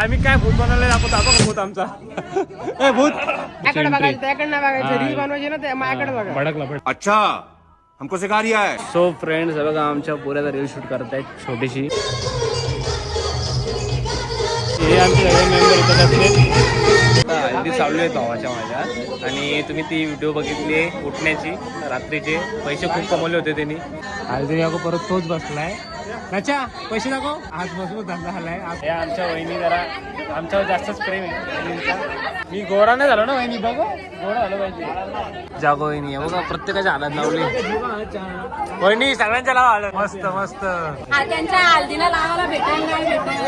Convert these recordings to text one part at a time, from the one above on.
आम्ही काय भूत बनवलंय दाखवतो आपण भूत आमचा ए भूत त्याकडे बघायचं त्याकडे नाही बघायचं रील बनवायची ना ते माझ्याकडे बघा भडकला अच्छा हमको सिखा रिया है. सो फ्रेंड्स बघा आमच्या पुऱ्याचा रील शूट करत आहेत छोटीशी. हे आमचे सगळे मेंबर इथं असले हल्दी चालू आहेत भावाच्या माझ्या. आणि तुम्ही ती व्हिडिओ बघितली उठण्याची रात्रीचे पैसे खूप कमवले होते त्यांनी. हल्दी नको परत तोच बसलाय अच्छा पैसे नको आज बसून धंदा झालाय. हे आमच्या वहिनी जरा आमच्यावर जास्तच प्रेम आहे वहिनींचा. मी गोरा नाही झालो ना वहिनी बघ गोरा झालं पाहिजे. जागो वहिनी बघा प्रत्येकाच्या हातात लावली वहिनी सगळ्यांच्या लावा आलं मस्त मस्त. त्यांच्या हल्दीला लावायला भेटेल नाही भेटेल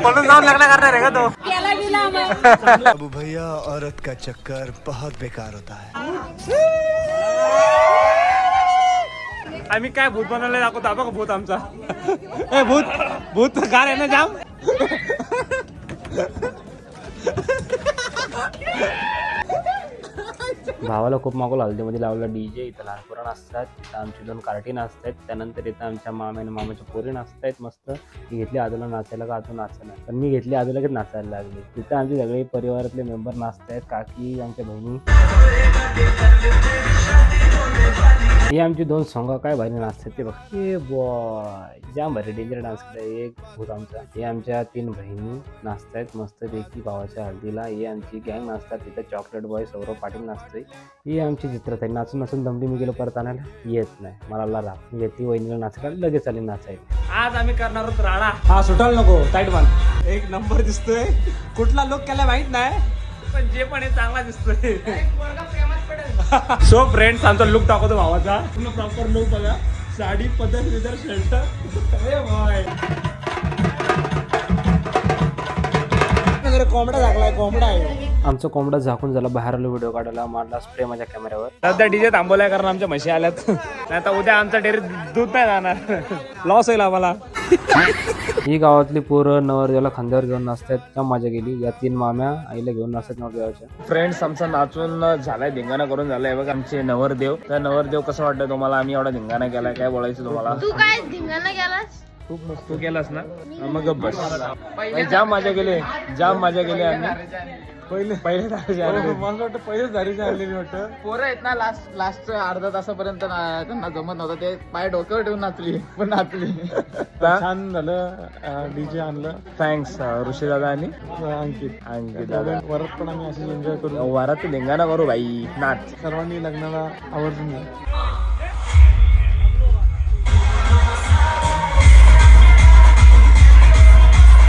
पळून जाऊन लग्न करणार आहे का तो. केला बिला मग अबू भैया औरत का चक्कर बहुत बेकार होता है. आम्ही काय भूत बनवलंय दाखवतो आपण भूत आमचा ए भूत भूत कार आहे ना जाम. भावाला खूप मागवलं हल्दीमध्ये लावलं डीजे. इथं लहान पोरं असतात, इथं आमची 2 कार्टीन असतात. त्यानंतर इथं आमच्या मामा आणि मामाच्या पोरी असतात मस्त. मी घेतली आजूला नाचायला का आजू नाचायला पण मी घेतली आजूला की नाचायला लागली. तिथं आमचे सगळे परिवारातले मेंबर नाचतात. काकी आमच्या बहिणी हे आमची 2 सोंगा काय भारी नाचतात ते बघ. हे बॉय जाम भारी डेंजर डान्स केला एक भूत आमचा. हे आमच्या 3 बहिणी नाचतायत मस्त पैकी भावाच्या हळदीला. हे आमची गँग नाचतात. तिथं चॉकलेट बॉय सौरव पाटील नाचतोय. ही आमची चित्रताई नाचून नाचून दमली. मी गेलो परत आणायला येत नाही मला राग. मी घेतली वहिनीला नाचायला लगेच आली नाचायला. आज आम्ही करणार आहोत राडा. हा सुटायला नको टाईट बांध. एक नंबर दिसतोय. कुठला लोक केला माहित नाही पण जे पण आहे चांगला दिसतोय. सो फ्रेंड्स आमचा लुक दाखवतो भावाचा. तुम्ही प्रॉपर लुक बघा. साडी पदर विदर शर्ट. कोंबडा झाकलाय कोंबडा आहे. आमचा कोंबडा झाकून झाला. बाहेर आलो व्हिडिओ काढायला मारला स्प्रे माझ्या कॅमेऱ्यावर. सध्या डीजे थांबवलाय कारण आमच्या म्हशी आल्यात. नाही तर उद्या आमच्या डेअरीत दूध नाही जाणार. लॉस होईल आम्हाला. ही गावातली पोरं नवरदेवाला खांद्यावर घेऊन नाचतात. त्या मजा गेली. या 3 माम्या आईला घेऊन नाचतात नवरदेवाच्या. फ्रेंड्स आमचा नाचून झालाय धिंगाणा करून झालाय बघा आमचे नवरदेव. तर नवरदेव कसं वाटतं तुम्हाला. आम्ही एवढा धिंगाणा केलाय काय बोलायचं तुम्हाला. तू काय धिंगाणा केलास खूप मस्त तू केलास ना मग बस. जाम मजा गेले जाम मजा गेली आम्ही. पहिले दारीचे मला वाटतं पहिलेच दारीचे आणले मी वाटतं. पोरं आहेत ना लास्ट अर्धा तासापर्यंत त्यांना जमत नव्हतं. ते पाय डोक्यावर ठेवून नाचली पण नाचली. छान झालं. डीजे आणलं. थँक्स ऋषी दादा आणि अंकित दादा. वरात पण आम्ही असेच एन्जॉय करू. वरात धिंगाणा करू भाई नाच. सर्वांनी लग्नाला आवर्जून